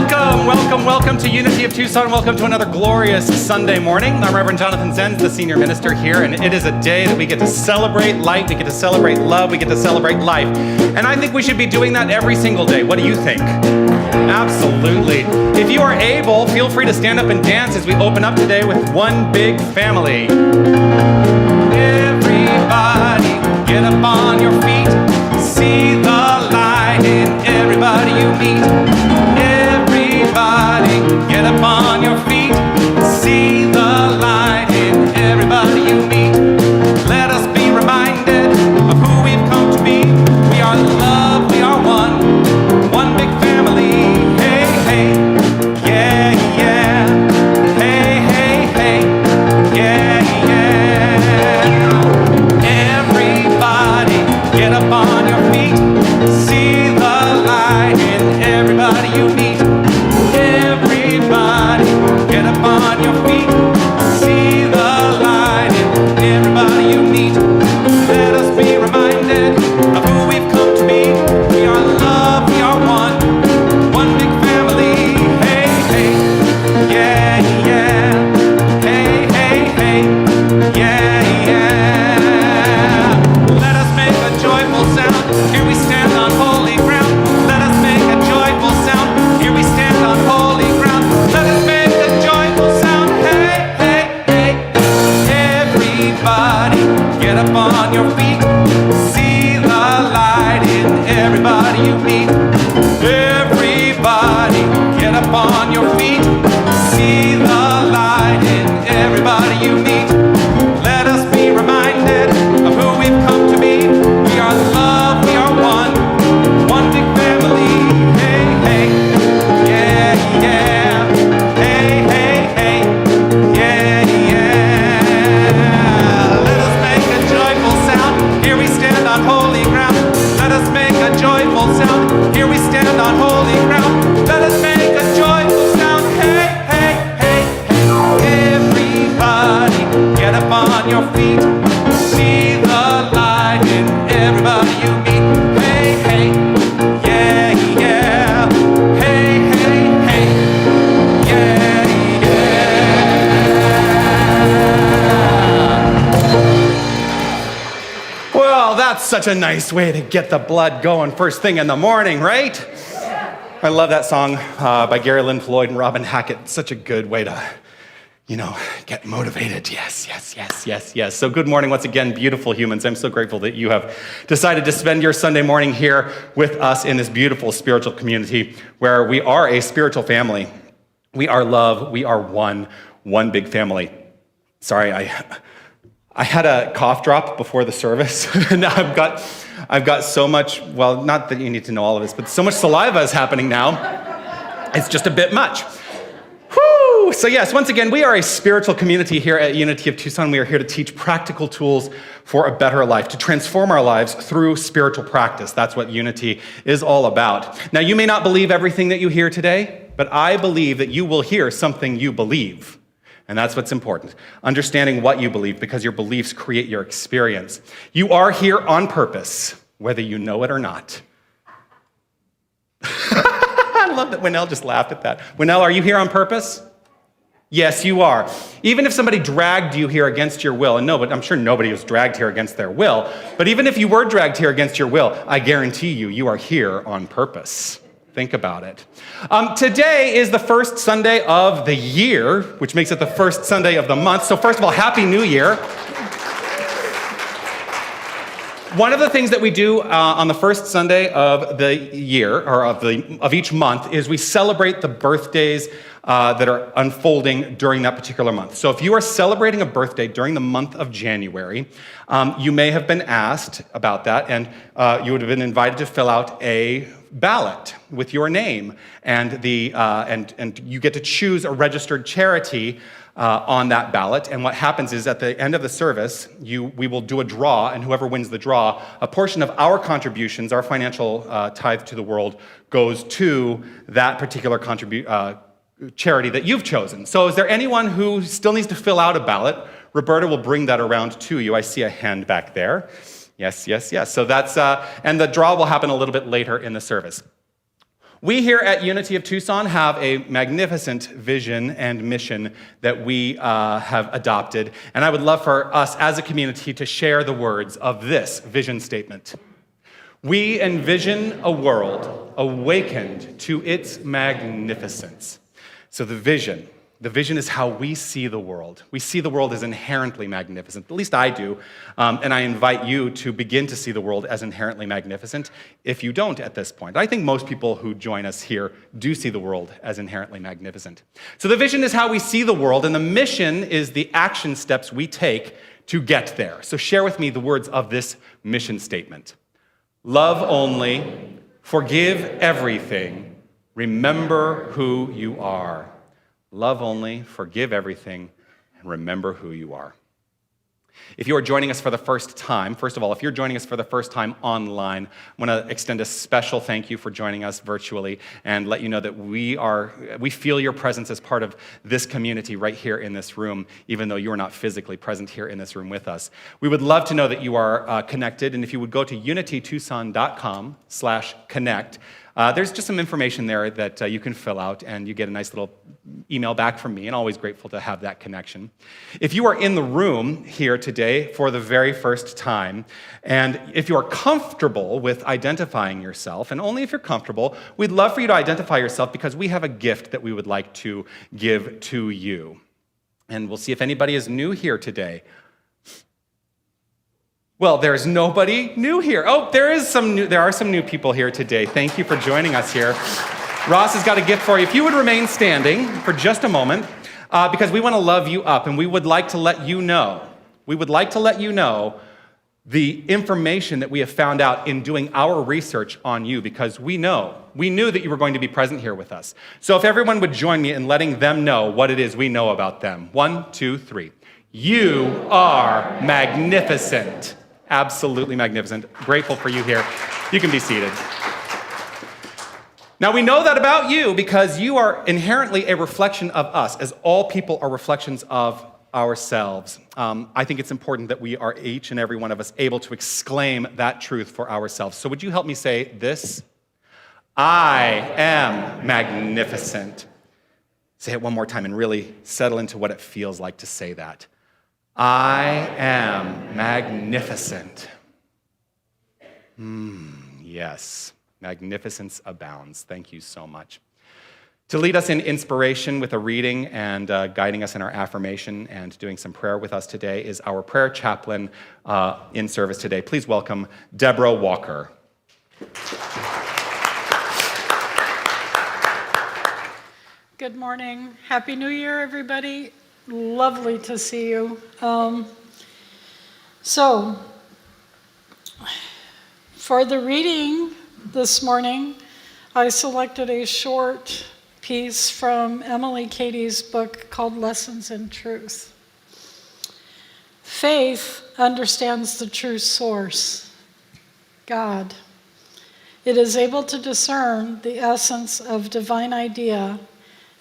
Welcome to Unity of Tucson. Welcome to another glorious Sunday morning. I'm Reverend Jonathan Zenz, the senior minister here, and it is a day that we get to celebrate light, we get to celebrate love, we get to celebrate life. And I think we should be doing that every single day. What do you think? Absolutely. If you are able, feel free to stand up and dance as we open up today with One Big Family. Everybody, get up on your feet. See the light in everybody you meet. Everybody, get up on your feet. See the light in everybody you meet. Let us be reminded of who we've come to be. We are love, we are one big family. Hey, hey, yeah, yeah. Hey, hey, hey, yeah, yeah. Everybody, get up on your feet. See the light in everybody you meet. Everybody, get up on your feet. See the light in everybody you meet. Let us be reminded of who we've come to be. We are love, we are one big family. Hey, hey, yeah, yeah. Hey, hey, hey, yeah, yeah. Let us make a joyful sound. Here we stand on holy ground. Let us make a joyful sound. Here we stand on holy ground. Let us make a joyful sound. Hey, hey, hey. Everybody, get up on your feet. See the light in everybody you meet. Everybody, get up on your feet. See the light in everybody you meet. Let us be reminded of who we've come to be. We are love, we are one big family. Hey, hey, yeah, yeah. Hey, hey, hey, yeah, yeah. Let us make a joyful sound. Here we stand on holy ground. Let us make a joyful sound. Here we stand on holy ground. Let us make a joyful sound. Hey, hey, hey, hey. Everybody, get up on your feet. See the light in everybody you meet. Hey, hey, yeah, yeah. Hey, hey, hey, yeah, yeah. Well, that's such a nice way to get the blood going first thing in the morning, right? I love that song by Gary Lynn Floyd and Robin Hackett. It's such a good way to, get motivated. Yes, yes, yes, yes, yes. So good morning once again, beautiful humans. I'm so grateful that you have decided to spend your Sunday morning here with us in this beautiful spiritual community where we are a spiritual family. We are love. We are one big family. Sorry, I had a cough drop before the service. And now I've got so much, well, not that you need to know all of this, but so much saliva is happening now. It's just a bit much. Whew! So yes, once again, we are a spiritual community here at Unity of Tucson. We are here to teach practical tools for a better life, to transform our lives through spiritual practice. That's what Unity is all about. Now, you may not believe everything that you hear today, but I believe that you will hear something you believe. And that's what's important, understanding what you believe, because your beliefs create your experience. You are here on purpose, whether you know it or not. I love that Winnell just laughed at that. Winnell, are you here on purpose? Yes, you are. Even if somebody dragged you here against your will, and no, but I'm sure nobody was dragged here against their will, but even if you were dragged here against your will, I guarantee you are here on purpose. Think about it. Today is the first Sunday of the year, which makes it the first Sunday of the month. So first of all, Happy New Year. One of the things that we do on the first Sunday of the year, or of each month, is we celebrate the birthdays that are unfolding during that particular month. So if you are celebrating a birthday during the month of January, you may have been asked about that, and you would have been invited to fill out a ballot with your name, and you get to choose a registered charity on that ballot. And what happens is at the end of the service, we will do a draw, and whoever wins the draw, a portion of our contributions, our financial tithe to the world, goes to that particular charity that you've chosen. So is there anyone who still needs to fill out a ballot? Roberta will bring that around to you. I see a hand back there. Yes, yes, yes. So that's, and the draw will happen a little bit later in the service. We here at Unity of Tucson have a magnificent vision and mission that we have adopted, and I would love for us as a community to share the words of this vision statement. We envision a world awakened to its magnificence. So the vision is how we see the world. We see the world as inherently magnificent. At least I do. And I invite you to begin to see the world as inherently magnificent if you don't at this point. I think most people who join us here do see the world as inherently magnificent. So the vision is how we see the world, and the mission is the action steps we take to get there. So share with me the words of this mission statement. Love only, forgive everything, remember who you are. Love only, forgive everything, and remember who you are. If you are joining us for the first time, first of all, if you're joining us for the first time online, I want to extend a special thank you for joining us virtually and let you know that we feel your presence as part of this community right here in this room, even though you are not physically present here in this room with us. We would love to know that you are connected, and if you would go to unitytucson.com/connect, there's just some information there that you can fill out, and you get a nice little email back from me, and always grateful to have that connection. If you are in the room here today for the very first time, and if you are comfortable with identifying yourself, and only if you're comfortable, we'd love for you to identify yourself because we have a gift that we would like to give to you. And we'll see if anybody is new here today. Well, there's nobody new here. Oh, there are some new people here today. Thank you for joining us here. Ross has got a gift for you. If you would remain standing for just a moment, because we want to love you up, and we would like to let you know the information that we have found out in doing our research on you, because we knew that you were going to be present here with us. So if everyone would join me in letting them know what it is we know about them. 1, 2, 3. You are magnificent. Absolutely magnificent. Grateful for you here. You can be seated. Now, we know that about you because you are inherently a reflection of us, as all people are reflections of ourselves. I think it's important that we are, each and every one of us, able to exclaim that truth for ourselves. So would you help me say this? I am magnificent. Say it one more time and really settle into what it feels like to say that. I am magnificent. Yes, magnificence abounds. Thank you so much. To lead us in inspiration with a reading and guiding us in our affirmation and doing some prayer with us today is our prayer chaplain in service today. Please welcome Deborah Walker. Good morning. Happy New Year, everybody. Lovely to see you. So, for the reading this morning, I selected a short piece from Emily Cady's book called Lessons in Truth. Faith understands the true source, God. It is able to discern the essence of divine idea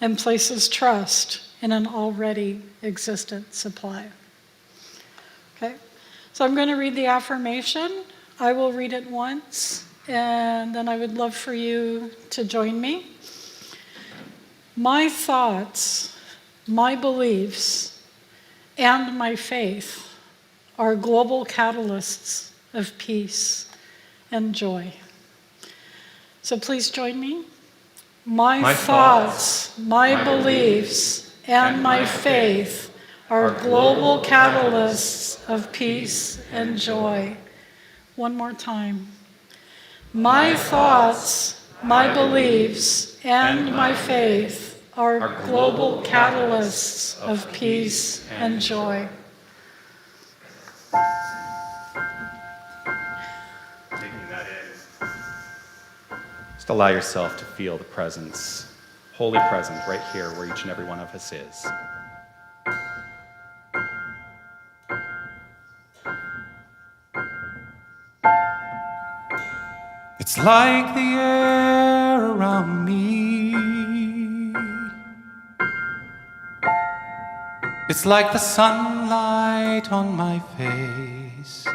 and places trust in an already existent supply. Okay, so I'm going to read the affirmation. I will read it once, and then I would love for you to join me. My thoughts, my beliefs, and my faith are global catalysts of peace and joy. So please join me. My thoughts, my beliefs, and my faith are global catalysts of peace and joy. One more time. My thoughts, my beliefs, and my faith are global catalysts of peace and joy. Taking that in. Just allow yourself to feel the presence, holy present, right here where each and every one of us is. It's like the air around me. It's like the sunlight on my face.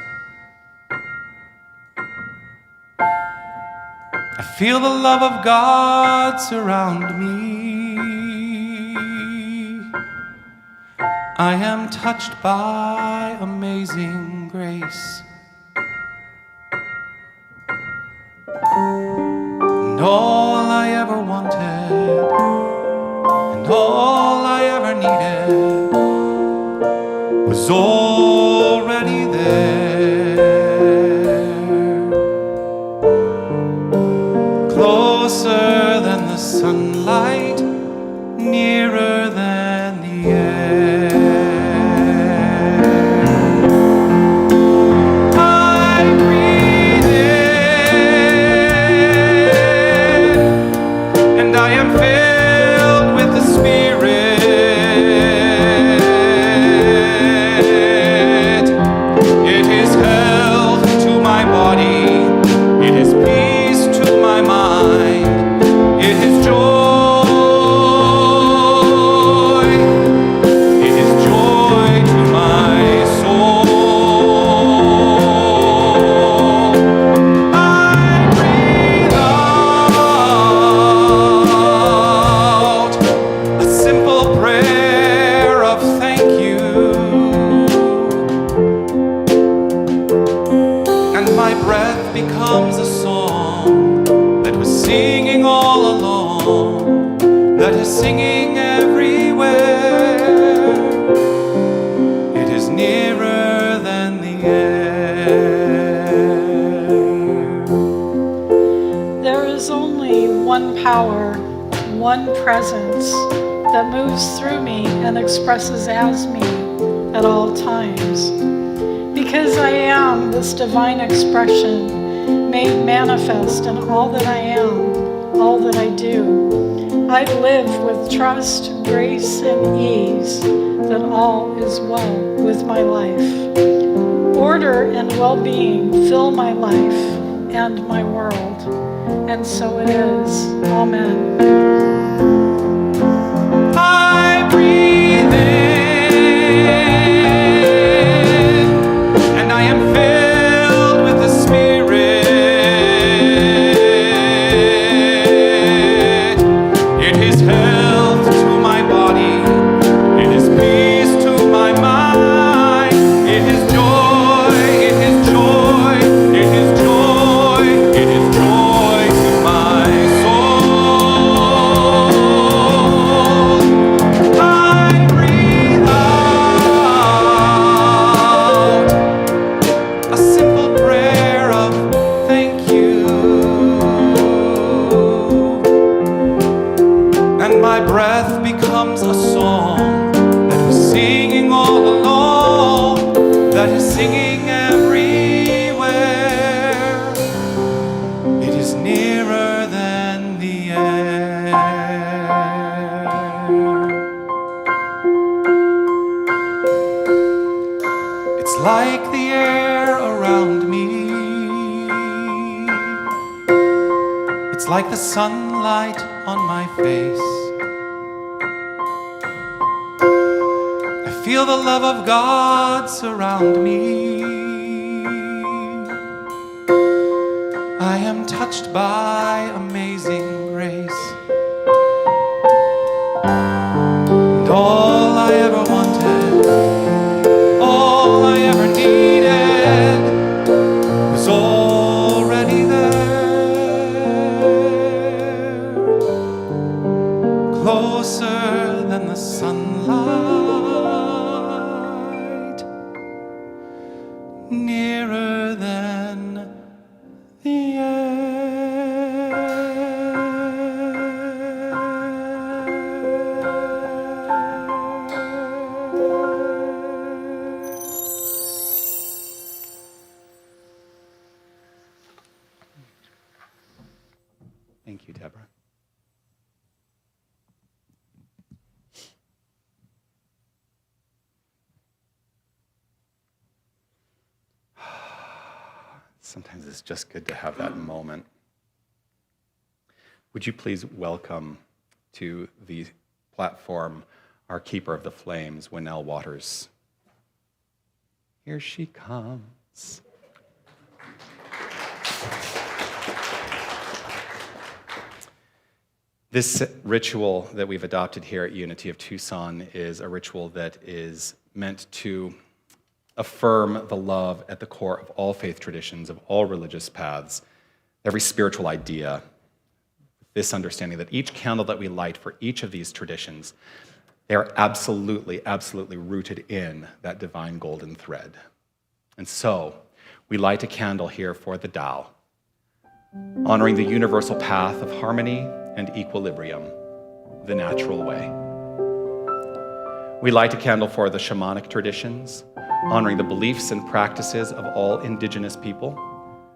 I feel the love of God surround me. I am touched by amazing grace. And all I ever wanted, and all I ever needed, was already there. Closer than the sunlight, nearer than the air. I breathe in, and I am filled with the Spirit. It is health to my body, it is peace to my mind, it is joy, it is joy to my soul. I breathe out a simple prayer of thank you, and my breath becomes a song that was singing all along, that is singing everywhere. It is nearer than the air. There is only one power, one presence that moves through me and expresses as me at all times. Because I am this divine expression made manifest in all that I am, all that I do, I live with trust, grace, and ease that all is well with my life. Order and well-being fill my life and my world, and so it is. Amen. I breathe in, and I am filled with the Spirit. It is health to my body, it is peace to my mind, it is joy, it is joy, it is joy, it is joy to my soul. I breathe out a simple prayer of thank you, and my breath becomes a song that was singing all along, that is singing everywhere. It is nearer than the air. It's like the air around me. It's like the sunlight on my face. I feel the love of God surround me. I am touched by amazing grace. And all I ever wanted, all I ever needed, was already there. Closer than the sunlight, nearer than the air. Thank you, Deborah. Sometimes it's just good to have that moment. Would you please welcome to the platform our keeper of the flames, Winnell Waters. Here she comes. This ritual that we've adopted here at Unity of Tucson is a ritual that is meant to affirm the love at the core of all faith traditions, of all religious paths, every spiritual idea. This understanding that each candle that we light for each of these traditions, they are absolutely, absolutely rooted in that divine golden thread. And so, we light a candle here for the Tao, honoring the universal path of harmony and equilibrium, the natural way. We light a candle for the shamanic traditions, honoring the beliefs and practices of all indigenous people,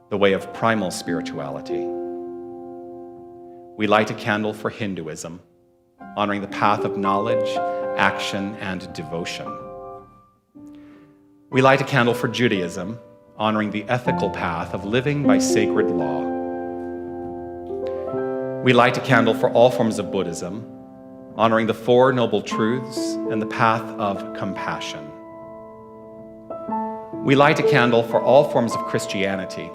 the way of primal spirituality. We light a candle for Hinduism, honoring the path of knowledge, action, and devotion. We light a candle for Judaism, honoring the ethical path of living by sacred law. We light a candle for all forms of Buddhism, honoring the Four Noble Truths and the path of compassion. We light a candle for all forms of Christianity,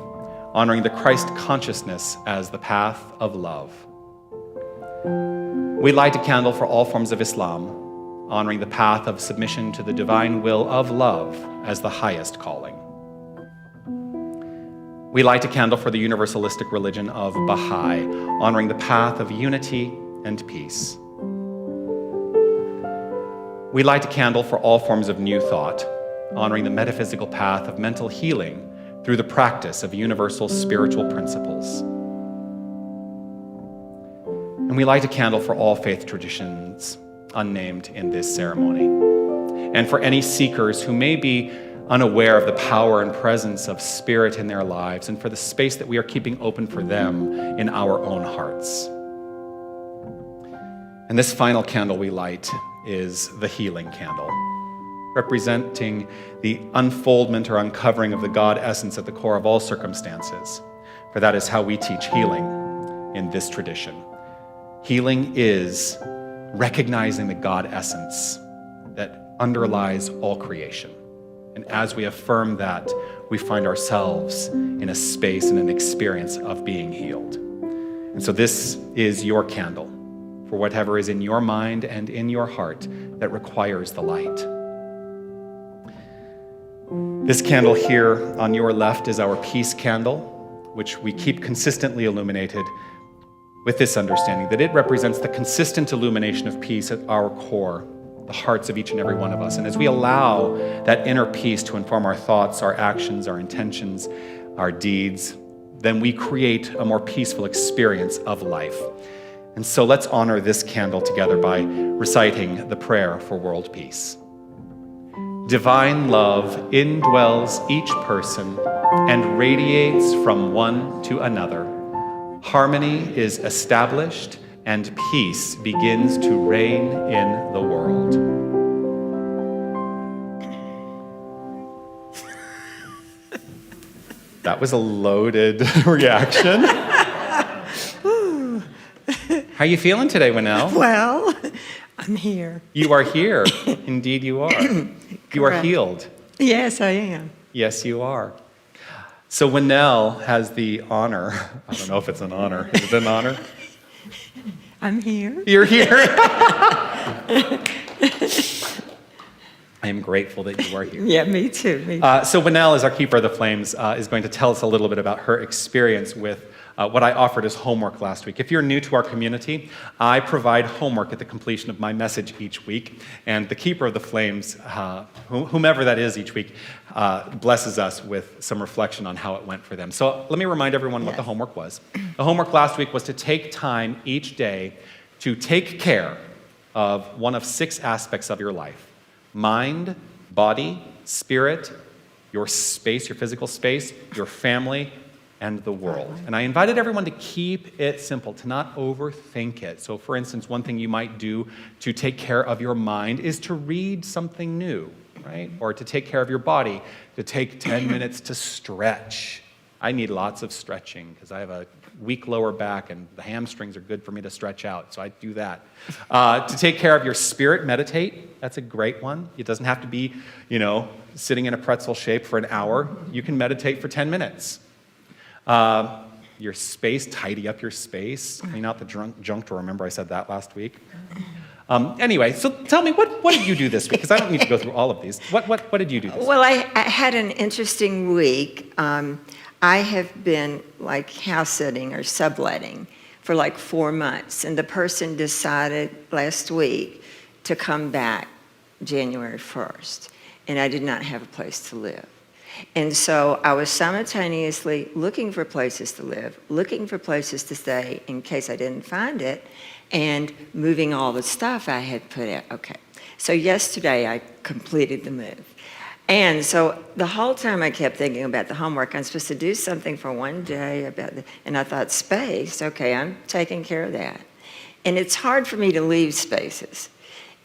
honoring the Christ consciousness as the path of love. We light a candle for all forms of Islam, honoring the path of submission to the divine will of love as the highest calling. We light a candle for the universalistic religion of Baha'i, honoring the path of unity and peace. We light a candle for all forms of New Thought, honoring the metaphysical path of mental healing through the practice of universal spiritual principles. And we light a candle for all faith traditions unnamed in this ceremony, and for any seekers who may be unaware of the power and presence of spirit in their lives, and for the space that we are keeping open for them in our own hearts. And this final candle we light is the healing candle, representing the unfoldment or uncovering of the God essence at the core of all circumstances, for that is how we teach healing in this tradition. Healing is recognizing the God essence that underlies all creation. And as we affirm that, we find ourselves in a space and an experience of being healed. And so this is your candle for whatever is in your mind and in your heart that requires the light. This candle here on your left is our peace candle, which we keep consistently illuminated with this understanding that it represents the consistent illumination of peace at our core, the hearts of each and every one of us. And as we allow that inner peace to inform our thoughts, our actions, our intentions, our deeds, then we create a more peaceful experience of life. And so let's honor this candle together by reciting the prayer for world peace. Divine love indwells each person and radiates from one to another. Harmony is established and peace begins to reign in the world. That was a loaded reaction. How are you feeling today, Winnell? Well, I'm here. You are here. Indeed you are. You are healed. Yes, I am. Yes, you are. So Winnell has the honor, I don't know if it's an honor. Is it an honor? I'm here. You're here. I am grateful that you are here. Yeah, me too. So Winnell, as our Keeper of the Flames, is going to tell us a little bit about her experience with what I offered as homework last week. If you're new to our community, I provide homework at the completion of my message each week, and the Keeper of the Flames, whomever that is each week, blesses us with some reflection on how it went for them. So let me remind everyone what the homework was. The homework last week was to take time each day to take care of one of 6 aspects of your life: mind, body, spirit, your space, your physical space, your family, and the world. And I invited everyone to keep it simple, to not overthink it. So for instance, one thing you might do to take care of your mind is to read something new, right? Or to take care of your body, to take 10 minutes to stretch. I need lots of stretching because I have a weak lower back and the hamstrings are good for me to stretch out, so I do that. To take care of your spirit, meditate. That's a great one. It doesn't have to be, sitting in a pretzel shape for an hour. You can meditate for 10 minutes. your space, tidy up your space, clean out the junk drawer. Remember I said that last week? Anyway, so tell me, what did you do this week? Because I don't need to go through all of these. What did you do this week? Well, I had an interesting week. I have been like house sitting or subletting for like 4 months, and the person decided last week to come back January 1st, and I did not have a place to live. And so I was simultaneously looking for places to live, looking for places to stay in case I didn't find it, and moving all the stuff I had put out. Okay, so yesterday I completed the move. And so the whole time I kept thinking about the homework. I'm supposed to do something for one day and I thought, space, okay, I'm taking care of that. And it's hard for me to leave spaces.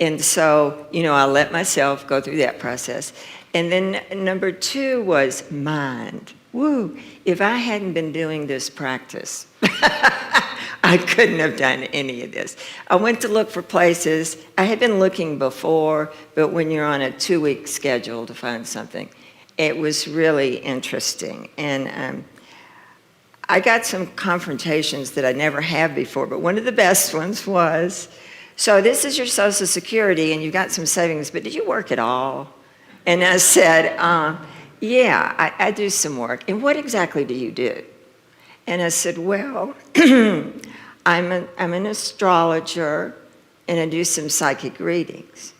And so, I let myself go through that process. And then number 2 was mind. Woo, if I hadn't been doing this practice, I couldn't have done any of this. I went to look for places. I had been looking before, but when you're on a 2-week schedule to find something, it was really interesting. And I got some confrontations that I never had before, but one of the best ones was, so this is your Social Security and you've got some savings, but did you work at all? And I said, yeah, I do some work. And what exactly do you do? And I said, well, I'm an astrologer and I do some psychic readings.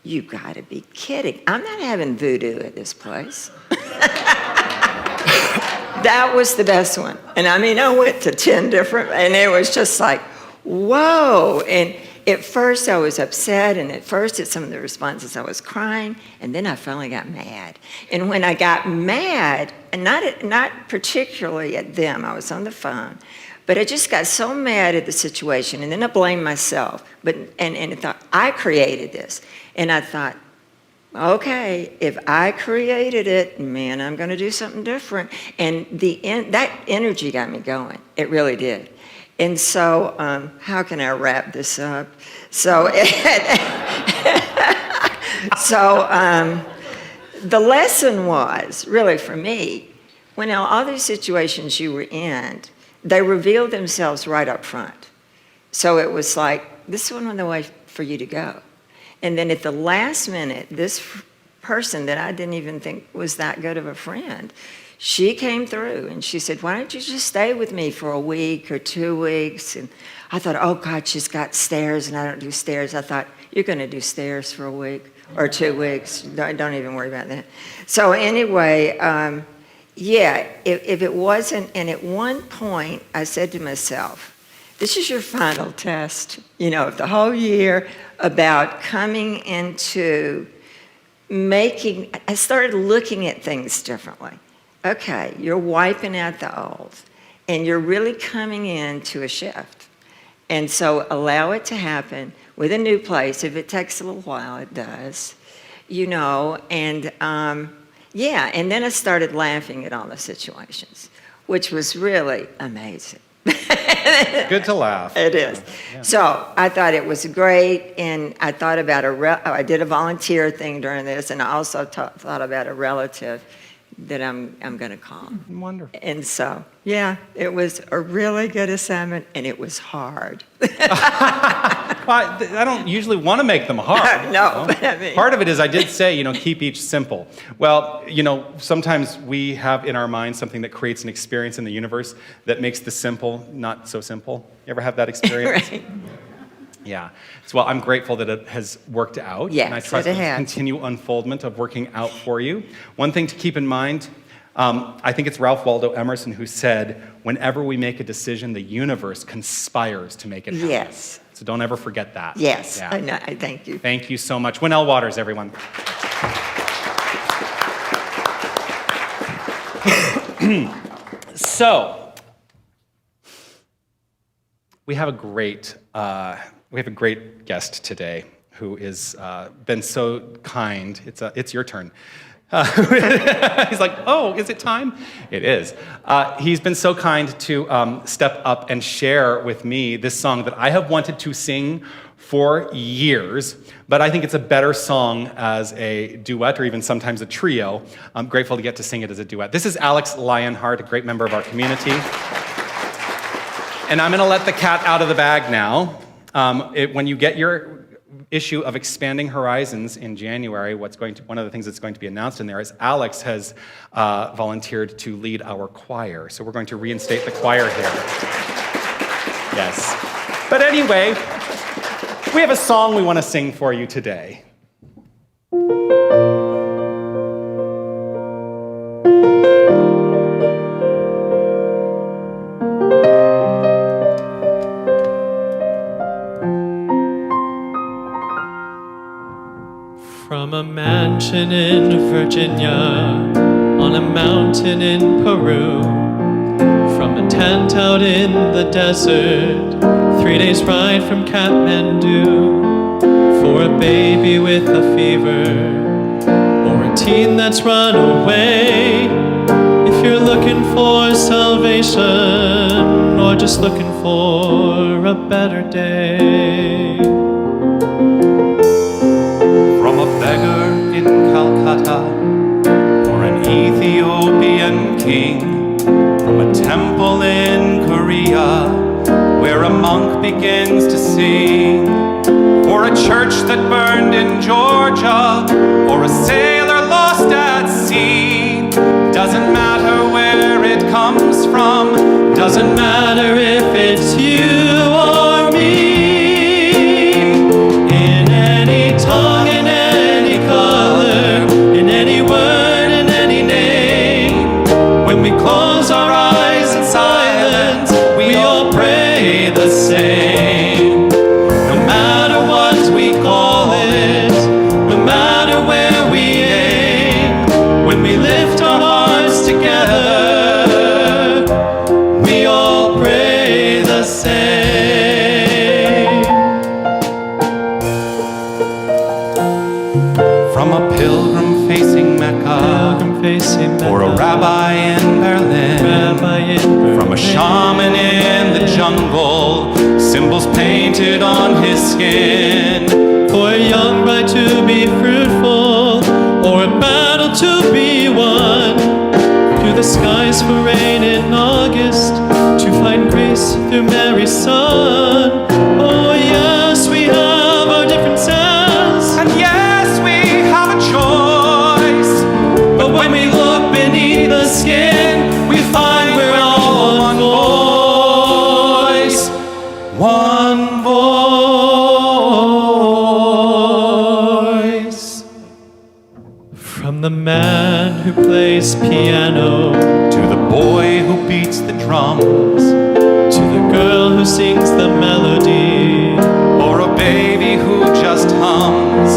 You gotta be kidding. I'm not having voodoo at this place. That was the best one. And I went to 10 different, and it was just like, whoa. And at first I was upset, and at first at some of the responses I was crying, and then I finally got mad. And when I got mad, and not particularly at them, I was on the phone, but I just got so mad at the situation, and then I blamed myself. And I thought, I created this. And I thought, okay, if I created it, man, I'm going to do something different. And that energy got me going. It really did. And so, how can I wrap this up? So, the lesson was, really for me, when all these situations you were in, they revealed themselves right up front. So it was like, this wasn't the way for you to go. And then at the last minute, this person that I didn't even think was that good of a friend, she came through and she said, why don't you just stay with me for a week or 2 weeks? And I thought, oh God, she's got stairs and I don't do stairs. I thought, you're gonna do stairs for a week or 2 weeks. Don't even worry about that. So anyway, yeah, if it wasn't, and at one point I said to myself, this is your final test, of the whole year about coming into I started looking at things differently. Okay, you're wiping out the old, and you're really coming into a shift. And so allow it to happen with a new place. If it takes a little while, it does, and yeah, and then I started laughing at all the situations, which was really amazing. Good to laugh. It is. Yeah. So I thought it was great, and I thought about I did a volunteer thing during this, and I also thought about a relative that I'm going to call. Wonderful. And so, yeah, it was a really good assignment, and it was hard. I don't usually want to make them hard. No, but Part of it is I did say, keep each simple. Well, sometimes we have in our mind something that creates an experience in the universe that makes the simple not so simple. You ever have that experience? Right. Yeah. So, well, I'm grateful that it has worked out. Yes, and I trust it the has. continued unfoldment of working out for you. One thing to keep in mind, I think it's Ralph Waldo Emerson who said, whenever we make a decision, the universe conspires to make it happen. Yes. So don't ever forget that. Yes, Yeah. I know. I thank you. Thank you so much. Winnell Waters, everyone. So, we have a great guest today who has been so kind. It's your turn. He's like, oh, is it time? It is. He's been so kind to step up and share with me this song that I have wanted to sing for years, but I think it's a better song as a duet or even sometimes a trio. I'm grateful to get to sing it as a duet. This is Alex Lionheart, a great member of our community. And I'm going to let the cat out of the bag now. When you get your issue of Expanding Horizons in January, one of the things that's going to be announced in there is Alex has volunteered to lead our choir. So we're going to reinstate the choir here. Yes. But anyway, we have a song we want to sing for you today. From a mansion in Virginia, on a mountain in Peru, from a tent out in the desert, 3 days ride from Kathmandu, for a baby with a fever, or a teen that's run away. If you're looking for salvation, or just looking for a better day. From a beggar in Calcutta, or an Ethiopian king, from a temple in Korea, where a monk begins to sing, or a church that burned in Georgia, or a sailor lost at sea. Doesn't matter where it comes from, Doesn't matter if it's you or me. In any tongue, in any color, in any word, in any name. When we close our eyes in silence, we all pray the same. No matter what we call it, no matter where we aim. When we lift our hearts together, we all pray the same. from a pilgrim facing Mecca, or a rabbi in Berlin, from a shaman in the jungle, symbols painted on his skin. For a young bride to be fruitful, or a battle to be won. Through the skies for rain in August, to find grace through Mary's Son. Oh yes, we have our differences, And yes, we have a choice, but when we look beneath the skin, we find we're all one voice. one voice. From the man who plays piano, To the boy who beats the drums, to the girl who sings the melody, or a baby who just hums.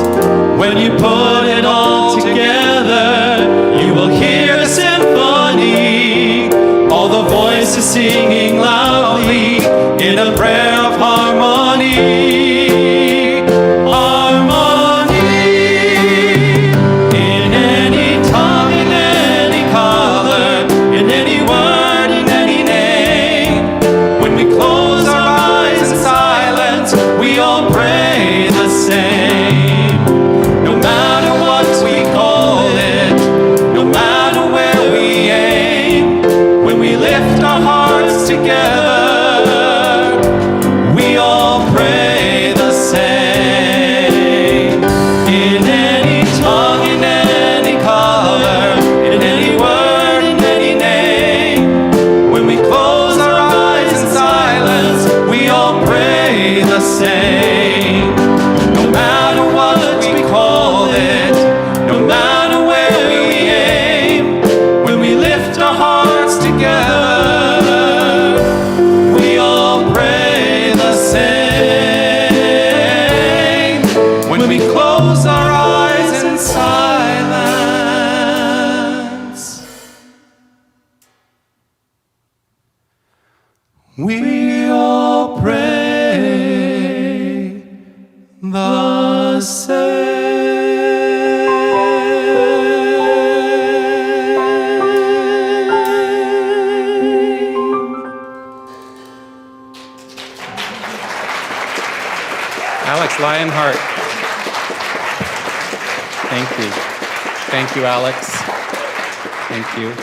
when you put it all together, you will hear a symphony. All the voices singing loudly in a prayer of harmony. Harmony. In any tongue, in any color, in any word, in any name. When we close our eyes in silence, we all pray the same. No matter what we call it, no matter where we aim. When we lift our hearts together, we all pray the same. In any tongue, in any color, in any word, in any name. When we close our eyes in silence, we all pray the same. No matter what we call it, no matter where we aim. When we lift our hearts together, we all pray the same. When we close our eyes in silence, We all pray the same. Alex Lionheart. Thank you. Thank you, Alex. Thank you.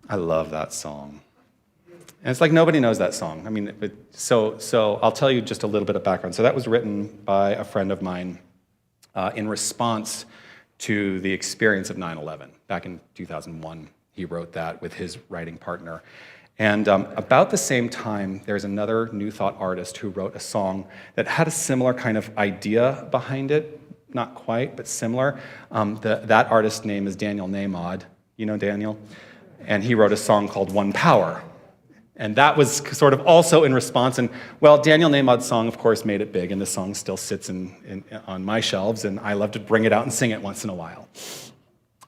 I love that song. And it's like nobody knows that song. I mean, so I'll tell you just a little bit of background. So that was written by a friend of mine in response to the experience of 9/11. Back in 2001, he wrote that with his writing partner. And about the same time, there's another New Thought artist who wrote a song that had a similar kind of idea behind it. Not quite, but similar. That artist's name is Daniel Nahmod. You know Daniel? And he wrote a song called One Power. And that was sort of also in response. And, well, Daniel Nahmod's song, of course, made it big, and the song still sits on my shelves, and I love to bring it out and sing it once in a while.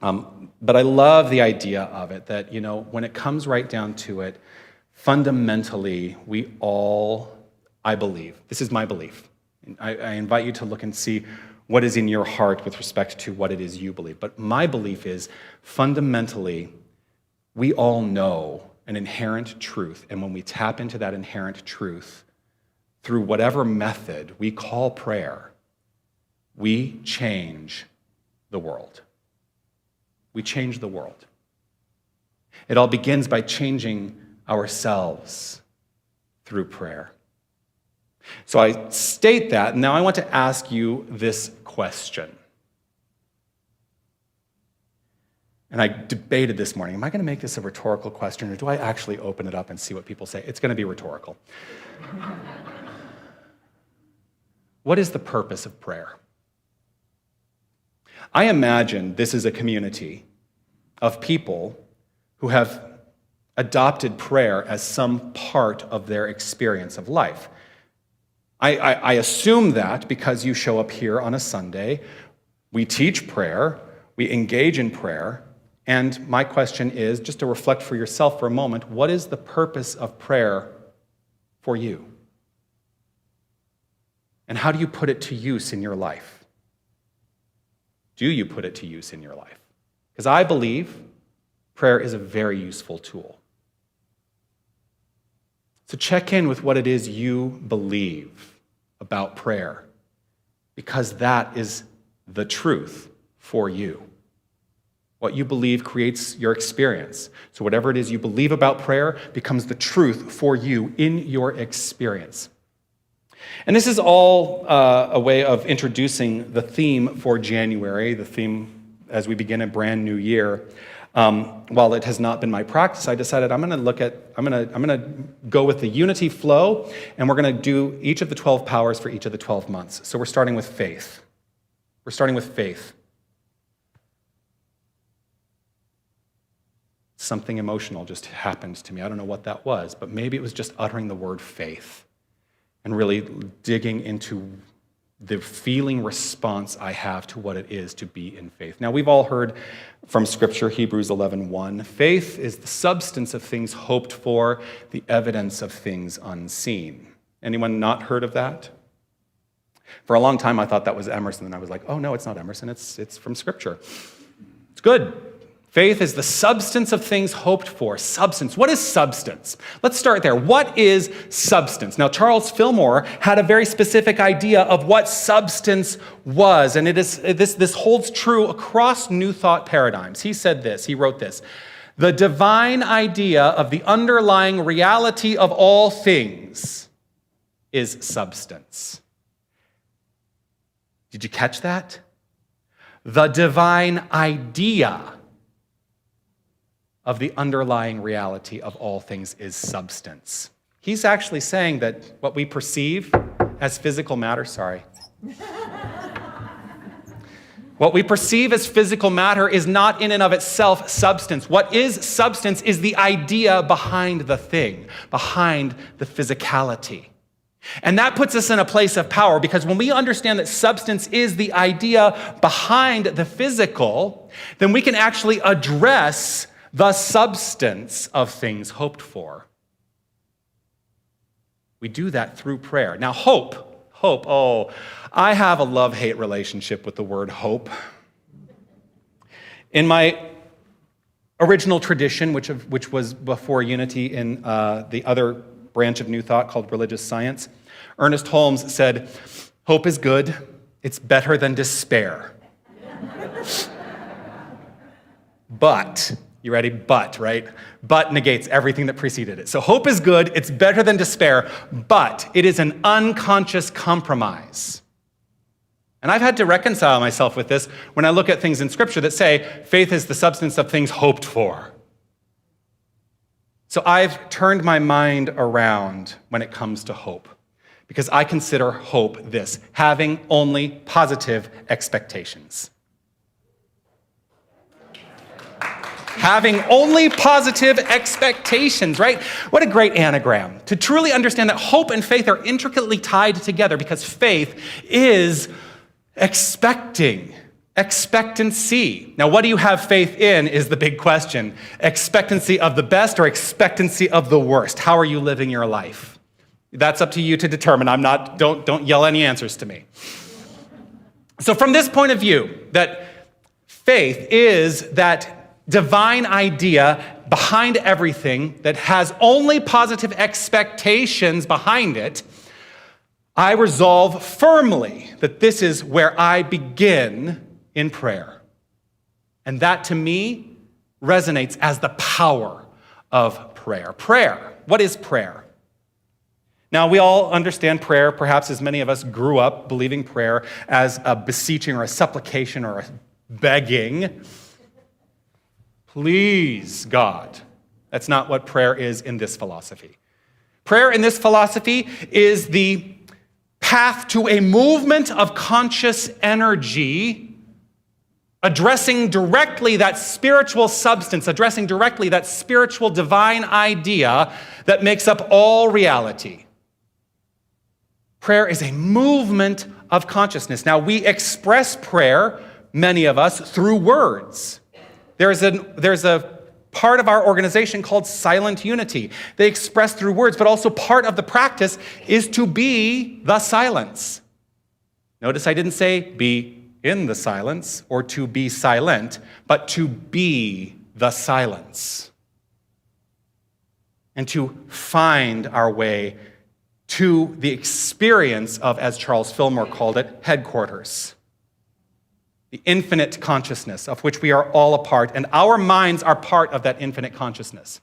But I love the idea of it, that, when it comes right down to it, fundamentally, we all, I believe, this is my belief. I invite you to look and see what is in your heart with respect to what it is you believe. But my belief is, fundamentally, we all know an inherent truth, and when we tap into that inherent truth through whatever method we call prayer, we change the world. We change the world. It all begins by changing ourselves through prayer. So I state that, and now I want to ask you this question. And I debated this morning, am I going to make this a rhetorical question, or do I actually open it up and see what people say? It's going to be rhetorical. What is the purpose of prayer? I imagine this is a community of people who have adopted prayer as some part of their experience of life. I assume that because you show up here on a Sunday, we teach prayer, we engage in prayer, and my question is, just to reflect for yourself for a moment, what is the purpose of prayer for you? And how do you put it to use in your life? Do you put it to use in your life? Because I believe prayer is a very useful tool. So check in with what it is you believe about prayer, because that is the truth for you. What you believe creates your experience. So whatever it is you believe about prayer becomes the truth for you in your experience. And this is all a way of introducing the theme for January, the theme as we begin a brand new year. While it has not been my practice, I decided I'm going to go with the Unity flow, and we're going to do each of the 12 powers for each of the 12 months. So we're starting with faith. We're starting with faith. Something emotional just happened to me. I don't know what that was, but maybe it was just uttering the word faith and really digging into the feeling response I have to what it is to be in faith. Now, we've all heard from Scripture, Hebrews 11:1, faith is the substance of things hoped for, the evidence of things unseen. Anyone not heard of that? For a long time, I thought that was Emerson, and I was like, oh, no, it's not Emerson, it's from Scripture. It's good. Faith is the substance of things hoped for. Substance. What is substance? Let's start there. What is substance? Now, Charles Fillmore had a very specific idea of what substance was, and this holds true across New Thought paradigms. He said this, he wrote this: the divine idea of the underlying reality of all things is substance. Did you catch that? The divine idea of the underlying reality of all things is substance. He's actually saying that what we perceive as physical matter, what we perceive as physical matter is not in and of itself substance. What is substance is the idea behind the thing, behind the physicality. And that puts us in a place of power, because when we understand that substance is the idea behind the physical, then we can actually address the substance of things hoped for. We do that through prayer. Now, hope, I have a love-hate relationship with the word hope. In my original tradition, which was before Unity in the other branch of New Thought called religious science, Ernest Holmes said, hope is good, it's better than despair. But You ready? But, right? But negates everything that preceded it. So hope is good, it's better than despair, but it is an unconscious compromise. And I've had to reconcile myself with this when I look at things in Scripture that say faith is the substance of things hoped for. So I've turned my mind around when it comes to hope, because I consider hope this: having only positive expectations. Having only positive expectations, right? What a great anagram. To truly understand that hope and faith are intricately tied together, because faith is expectancy. Now, what do you have faith in is the big question. Expectancy of the best or expectancy of the worst? How are you living your life? That's up to you to determine. Don't yell any answers to me. So from this point of view, that faith is that divine idea behind everything that has only positive expectations behind it, I resolve firmly that this is where I begin in prayer. And that, to me, resonates as the power of prayer. Prayer. What is prayer? Now, we all understand prayer, perhaps as many of us grew up believing prayer as a beseeching or a supplication or a begging. Please, God. That's not what prayer is in this philosophy. Prayer in this philosophy is the path to a movement of conscious energy, addressing directly that spiritual substance, addressing directly that spiritual divine idea that makes up all reality. Prayer is a movement of consciousness. Now, we express prayer, many of us, through words. There's a part of our organization called Silent Unity. They express through words, but also part of the practice is to be the silence. Notice I didn't say be in the silence or to be silent, but to be the silence. And to find our way to the experience of, as Charles Fillmore called it, headquarters. The infinite consciousness of which we are all a part, and our minds are part of that infinite consciousness.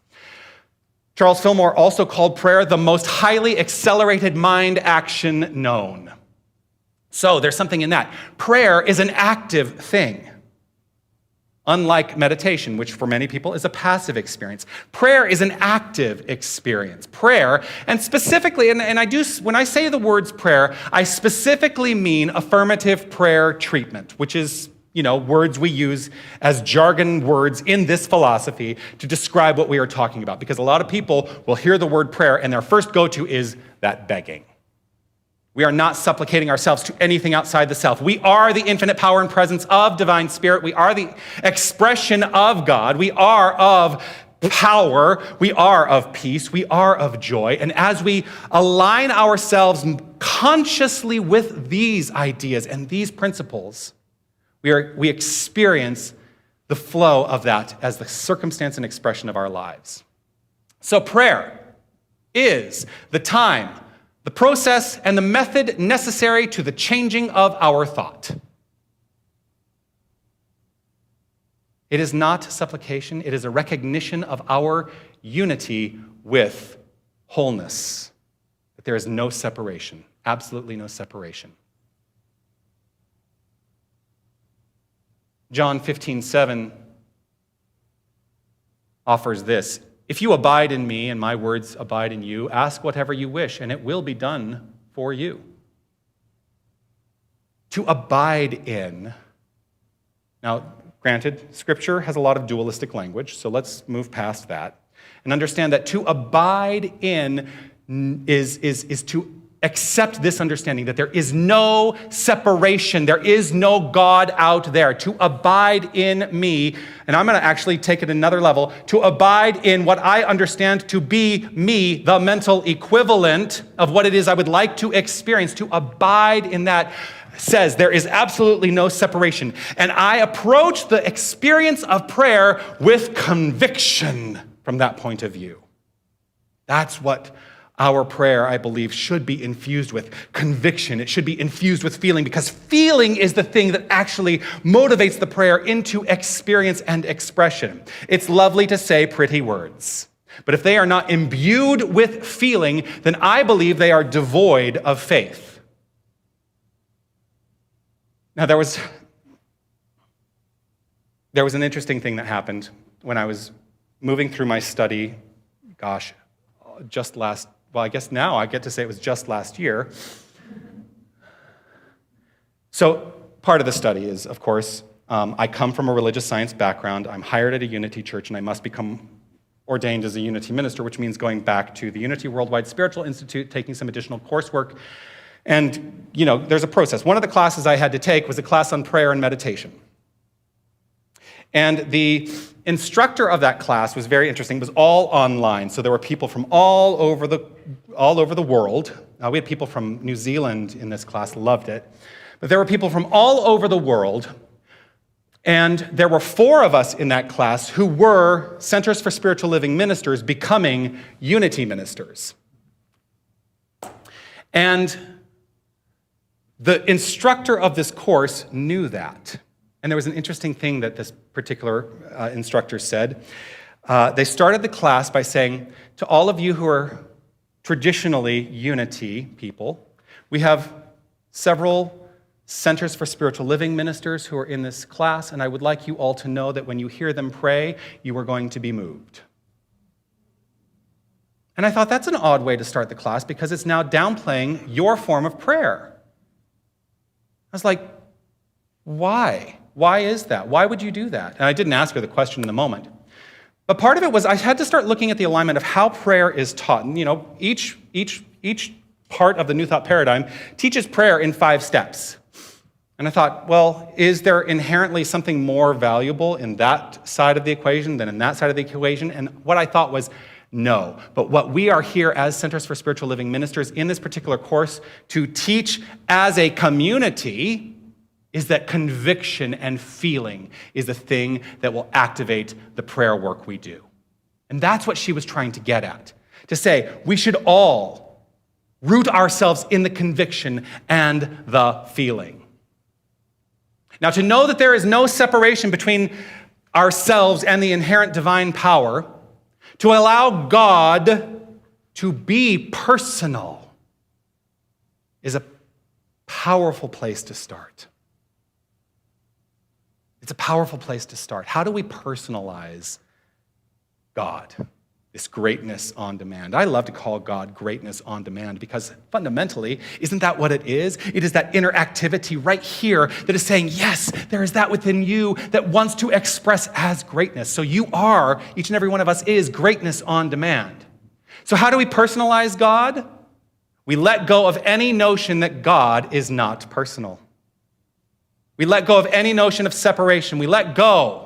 Charles Fillmore also called prayer the most highly accelerated mind action known. So there's something in that. Prayer is an active thing, unlike meditation, which for many people is a passive experience. Prayer is an active experience. Prayer, and specifically, and I do, when I say the words prayer, I specifically mean affirmative prayer treatment, which is, words we use as jargon words in this philosophy to describe what we are talking about. Because a lot of people will hear the word prayer and their first go-to is that begging. We are not supplicating ourselves to anything outside the self. We are the infinite power and presence of divine spirit. We are the expression of God. We are of power. We are of peace. We are of joy. And as we align ourselves consciously with these ideas and these principles, we experience the flow of that as the circumstance and expression of our lives. So prayer is the time, the process, and the method necessary to the changing of our thought. It is not supplication. It is a recognition of our unity with wholeness, that there is no separation, absolutely no separation. John 15:7 offers this: if you abide in me and my words abide in you, ask whatever you wish, and it will be done for you. To abide in. Now, granted, Scripture has a lot of dualistic language, so let's move past that and understand that to abide in is to accept this understanding that there is no separation, there is no God out there. To abide in me, and I'm going to actually take it another level, to abide in what I understand to be me, the mental equivalent of what it is I would like to experience, to abide in that says there is absolutely no separation. And I approach the experience of prayer with conviction from that point of view. That's what Our prayer, I believe, should be infused with conviction. It should be infused with feeling, because feeling is the thing that actually motivates the prayer into experience and expression. It's lovely to say pretty words, but if they are not imbued with feeling, then I believe they are devoid of faith. Now, there was an interesting thing that happened when I was moving through my study, I guess now I get to say it was just last year. So part of the study is, of course, I come from a religious science background. I'm hired at a Unity church, and I must become ordained as a Unity minister, which means going back to the Unity Worldwide Spiritual Institute, taking some additional coursework. And, there's a process. One of the classes I had to take was a class on prayer and meditation. And the instructor of that class was very interesting. It was all online, so there were people from all over the world. We had people from New Zealand in this class, loved it. But there were people from all over the world, and there were 4 of us in that class who were Centers for Spiritual Living ministers becoming Unity ministers. And the instructor of this course knew that. And there was an interesting thing that this particular instructor said. They started the class by saying, to all of you who are traditionally Unity people, we have several Centers for Spiritual Living ministers who are in this class, and I would like you all to know that when you hear them pray, you are going to be moved. And I thought, that's an odd way to start the class, because it's now downplaying your form of prayer. I was like, why? Why is that? Why would you do that? And I didn't ask her the question in the moment. But part of it was I had to start looking at the alignment of how prayer is taught. And, each part of the New Thought paradigm teaches prayer in 5 steps. And I thought, well, is there inherently something more valuable in that side of the equation than in that side of the equation? And what I thought was, no. But what we are here as Centers for Spiritual Living ministers in this particular course to teach as a community is that conviction and feeling is the thing that will activate the prayer work we do. And that's what she was trying to get at. To say, we should all root ourselves in the conviction and the feeling. Now, to know that there is no separation between ourselves and the inherent divine power, to allow God to be personal, is a powerful place to start. It's a powerful place to start. How do we personalize God? This greatness on demand. I love to call God greatness on demand, because fundamentally, isn't that what it is? It is that inner activity right here that is saying, yes, there is that within you that wants to express as greatness. So you are, each and every one of us is greatness on demand. So how do we personalize God? We let go of any notion that God is not personal. We let go of any notion of separation. We let go.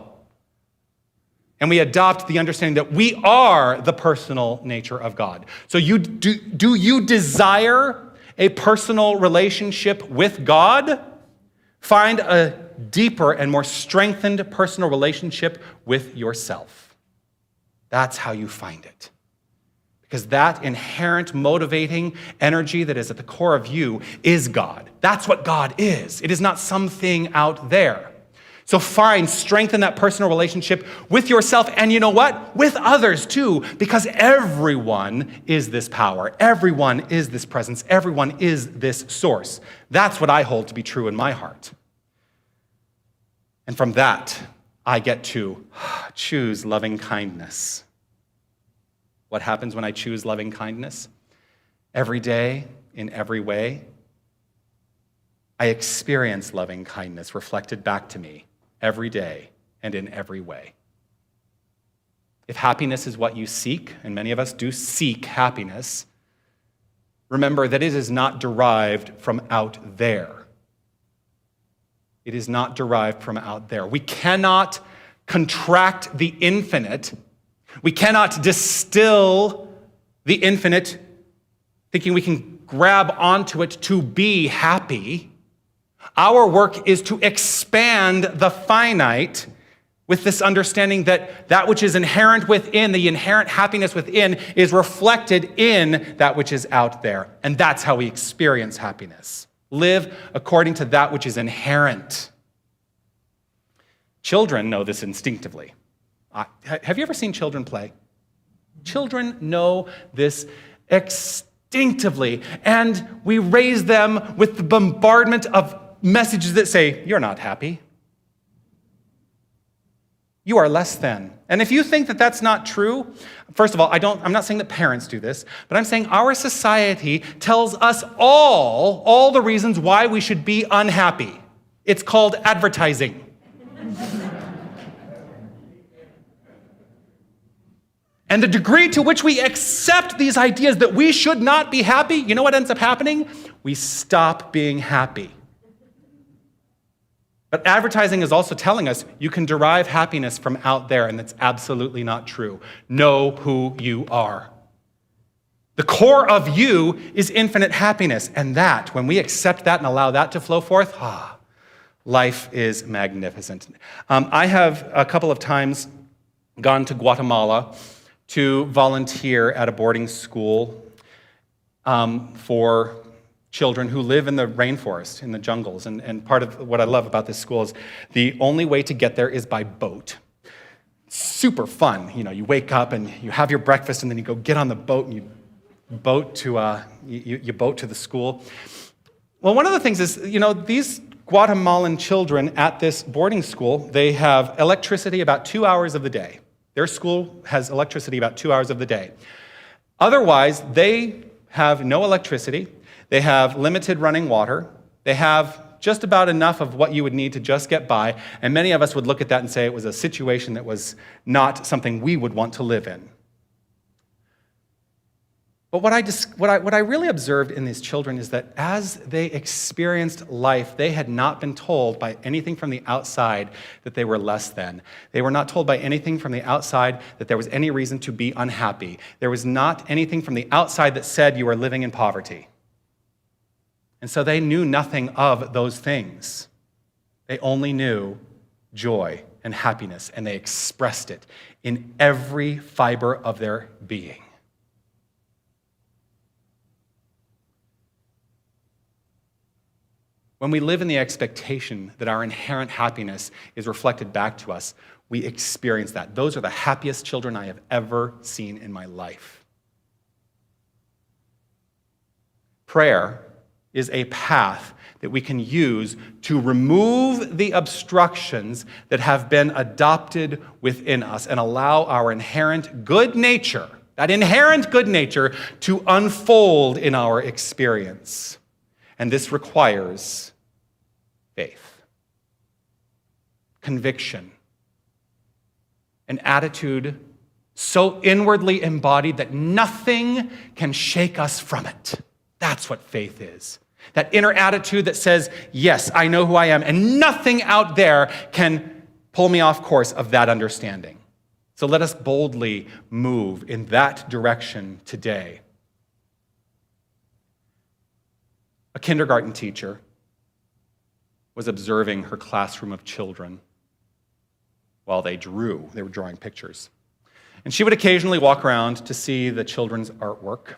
And we adopt the understanding that we are the personal nature of God. So do you desire a personal relationship with God? Find a deeper and more strengthened personal relationship with yourself. That's how you find it. Because that inherent motivating energy that is at the core of you is God. That's what God is. It is not something out there. So strengthen that personal relationship with yourself, and you know what? With others too, because everyone is this power. Everyone is this presence. Everyone is this source. That's what I hold to be true in my heart. And from that, I get to choose loving kindness. What happens when I choose loving kindness? Every day, in every way, I experience loving kindness reflected back to me every day and in every way. If happiness is what you seek, and many of us do seek happiness, remember that it is not derived from out there. It is not derived from out there. We cannot contract the infinite. We cannot distill the infinite thinking we can grab onto it to be happy. Our work is to expand the finite with this understanding that that which is inherent within, the inherent happiness within, is reflected in that which is out there. And that's how we experience happiness. Live according to that which is inherent. Children know this instinctively. Have you ever seen children play? Children know this instinctively, and we raise them with the bombardment of messages that say, you're not happy. You are less than. And if you think that that's not true, first of all, I'm not saying that parents do this, but I'm saying our society tells us all the reasons why we should be unhappy. It's called advertising. And the degree to which we accept these ideas that we should not be happy, you know what ends up happening? We stop being happy. But advertising is also telling us you can derive happiness from out there, and that's absolutely not true. Know who you are. The core of you is infinite happiness, and that, when we accept that and allow that to flow forth, life is magnificent. I have a couple of times gone to Guatemala to volunteer at a boarding school for children who live in the rainforest, in the jungles. And part of what I love about this school is the only way to get there is by boat. Super fun. You know, you wake up and you have your breakfast and then you go get on the boat and you boat to the school. Well, one of the things is, these Guatemalan children at this boarding school, they have electricity about 2 hours of the day. Their school has electricity about 2 hours of the day. Otherwise, they have no electricity. They have limited running water. They have just about enough of what you would need to just get by. And many of us would look at that and say it was a situation that was not something we would want to live in. But what I really observed in these children is that as they experienced life, they had not been told by anything from the outside that they were less than. They were not told by anything from the outside that there was any reason to be unhappy. There was not anything from the outside that said you were living in poverty. And so they knew nothing of those things. They only knew joy and happiness, and they expressed it in every fiber of their being. When we live in the expectation that our inherent happiness is reflected back to us, we experience that. Those are the happiest children I have ever seen in my life. Prayer is a path that we can use to remove the obstructions that have been adopted within us and allow our inherent good nature, that inherent good nature, to unfold in our experience. And this requires faith, conviction, an attitude so inwardly embodied that nothing can shake us from it. That's what faith is. That inner attitude that says, yes, I know who I am, and nothing out there can pull me off course of that understanding. So let us boldly move in that direction today. A kindergarten teacher was observing her classroom of children while they drew. They were drawing pictures. And she would occasionally walk around to see the children's artwork.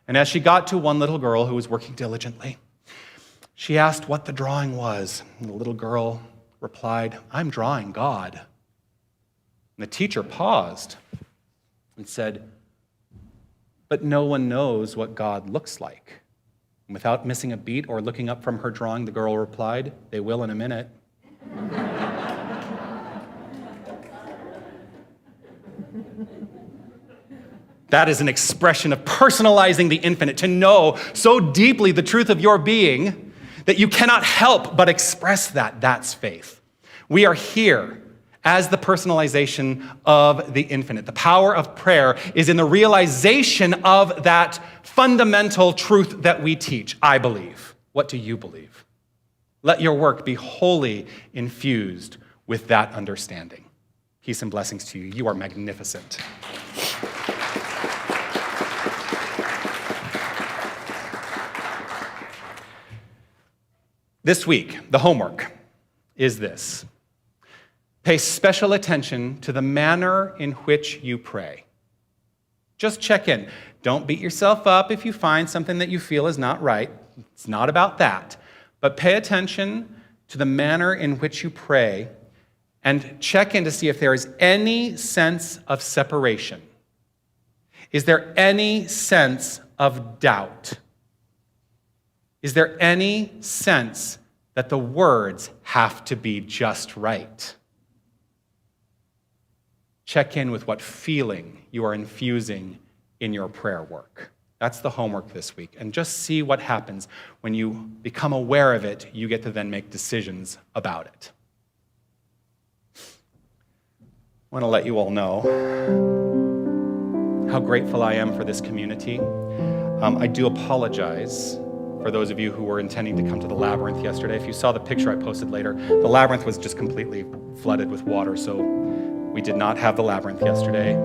And as she got to one little girl who was working diligently, she asked what the drawing was. And the little girl replied, "I'm drawing God." And the teacher paused and said, "But no one knows what God looks like." And without missing a beat or looking up from her drawing, the girl replied, "They will in a minute." That is an expression of personalizing the infinite, to know so deeply the truth of your being that you cannot help but express that. That's faith. We are here as the personalization of the infinite. The power of prayer is in the realization of that fundamental truth that we teach. I believe. What do you believe? Let your work be wholly infused with that understanding. Peace and blessings to you. You are magnificent. This week, the homework is this. Pay special attention to the manner in which you pray. Just check in. Don't beat yourself up if you find something that you feel is not right. It's not about that. But pay attention to the manner in which you pray and check in to see if there is any sense of separation. Is there any sense of doubt? Is there any sense that the words have to be just right? Check in with what feeling you are infusing in your prayer work. That's the homework this week. And just see what happens. When you become aware of it, you get to then make decisions about it. I want to let you all know how grateful I am for this community. I do apologize for those of you who were intending to come to the labyrinth yesterday. If you saw the picture I posted later, the labyrinth was just completely flooded with water, so we did not have the labyrinth yesterday.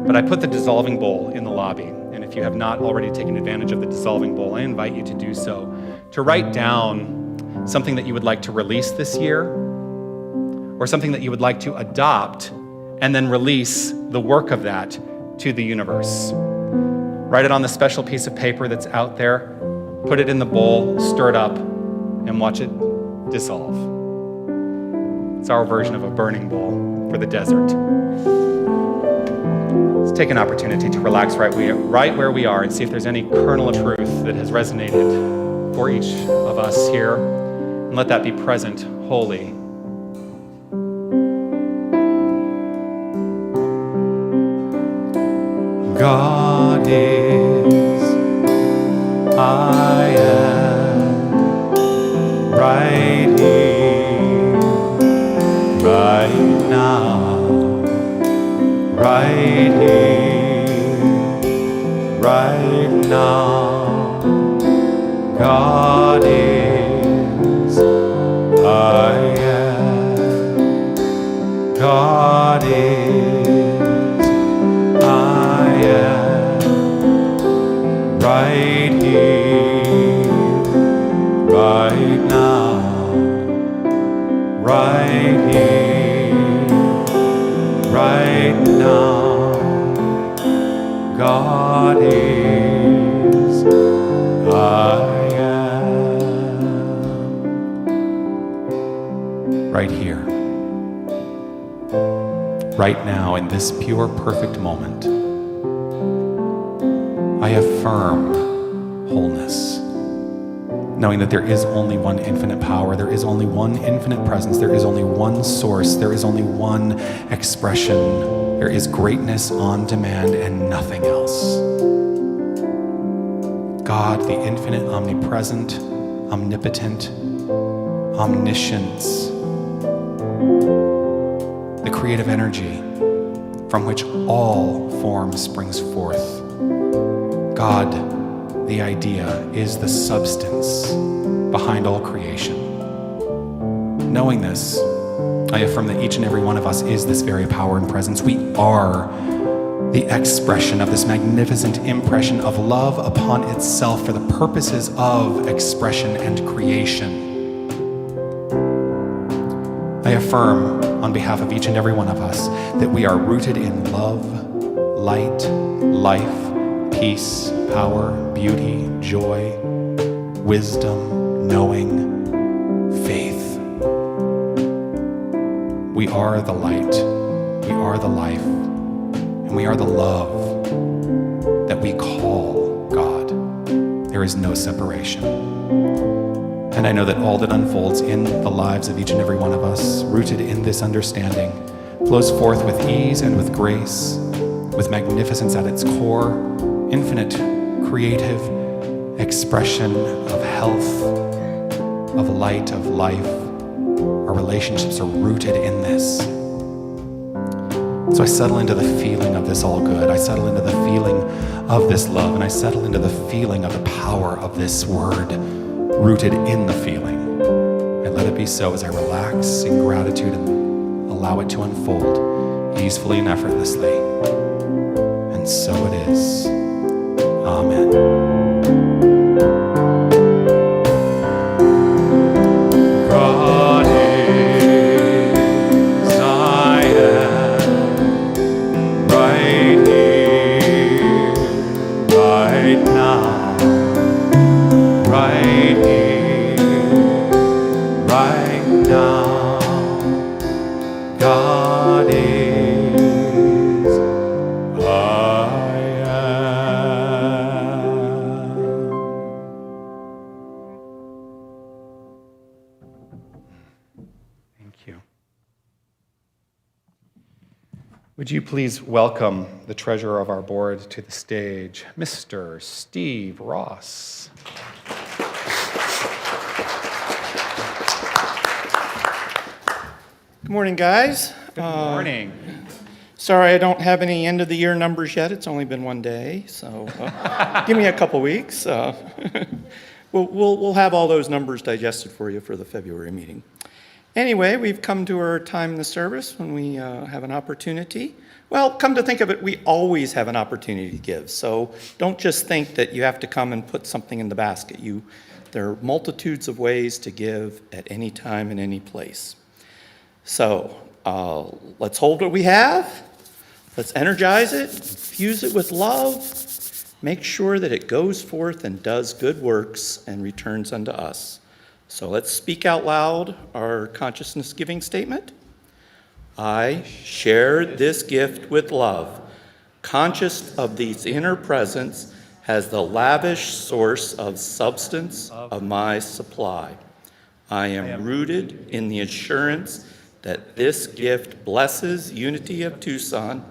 But I put the dissolving bowl in the lobby, and if you have not already taken advantage of the dissolving bowl, I invite you to do so, to write down something that you would like to release this year, or something that you would like to adopt, and then release the work of that to the universe. Write it on the special piece of paper that's out there, put it in the bowl, stir it up, and watch it dissolve. It's our version of a burning bowl for the desert. Let's take an opportunity to relax right where we are and see if there's any kernel of truth that has resonated for each of us here, and let that be present wholly. God is, I am, right here, right now, right here, right now. God is, I am, God is, I am, right here, right now, right here, right now. God is, I am. Right here, right now, in this pure, perfect moment, I affirm wholeness, knowing that there is only one infinite power, there is only one infinite presence, there is only one source, there is only one expression, there is greatness on demand and nothing else. God, the infinite, omnipresent, omnipotent, omniscience, the creative energy from which all form springs forth. God, the idea, is the substance behind all creation. Knowing this, I affirm that each and every one of us is this very power and presence. We are the expression of this magnificent impression of love upon itself for the purposes of expression and creation. I affirm on behalf of each and every one of us that we are rooted in love, light, life, peace, power, beauty, joy, wisdom, knowing, faith. We are the light, we are the life, and we are the love that we call God. There is no separation. And I know that all that unfolds in the lives of each and every one of us, rooted in this understanding, flows forth with ease and with grace, with magnificence at its core, infinite creative expression of health, of light, of life. Our relationships are rooted in this. So I settle into the feeling of this all good. I settle into the feeling of this love, and I settle into the feeling of the power of this word rooted in the feeling. And let it be so as I relax in gratitude and allow it to unfold easily and effortlessly. And so it is. Amen. God is, I Would you please welcome the treasurer of our board to the stage, Mr. Steve Ross. Good morning, guys. Good morning. Sorry I don't have any end of the year numbers yet. It's only been one day, so give me a couple weeks. We'll have all those numbers digested for you for the February meeting. Anyway, we've come to our time in the service when we have an opportunity. Well, come to think of it, we always have an opportunity to give. So don't just think that you have to come and put something in the basket. There are multitudes of ways to give at any time and any place. So let's hold what we have. Let's energize it, infuse it with love. Make sure that it goes forth and does good works and returns unto us. So let's speak out loud our consciousness giving statement. I share this gift with love, conscious of these inner presence as the lavish source of substance of my supply. I am rooted in the assurance that this gift blesses Unity of Tucson,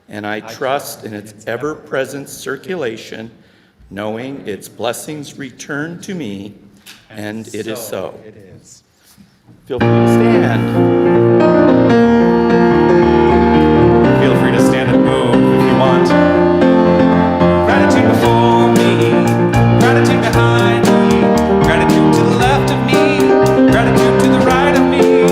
and I trust in its ever-present circulation, knowing its blessings return to me. And it is so. It is. Feel free to stand. Feel free to stand and move if you want. Gratitude before me, gratitude behind me, gratitude to the left of me, gratitude to the right of me,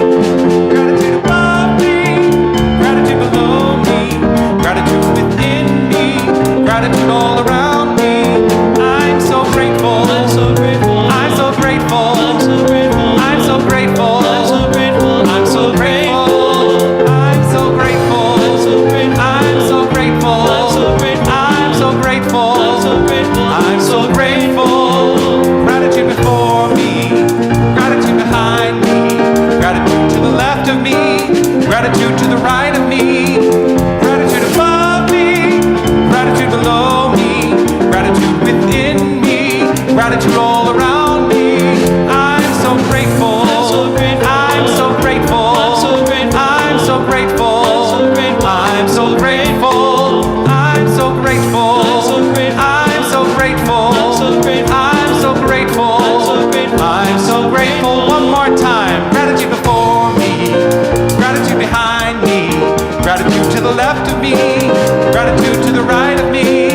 gratitude above me, gratitude below me, gratitude within me, gratitude all around me. I'm so grateful. I'm so grateful. I'm so grateful. I'm so grateful. I'm so grateful. I'm so grateful. I'm so grateful. I'm so grateful. I'm so grateful. I'm so grateful. I'm so grateful. I'm so grateful. I'm so grateful. Gratitude before me, gratitude behind me, gratitude to the left of me, gratitude to the right of me, gratitude above me, gratitude below me, gratitude within me, gratitude all around me. I'm so grateful. I'm so grateful. I'm so grateful. I'm so grateful. I'm so grateful. I'm so grateful. I'm so grateful. I'm so grateful. One more time. Gratitude before me, gratitude behind me, gratitude to the left of me, gratitude to the right of me,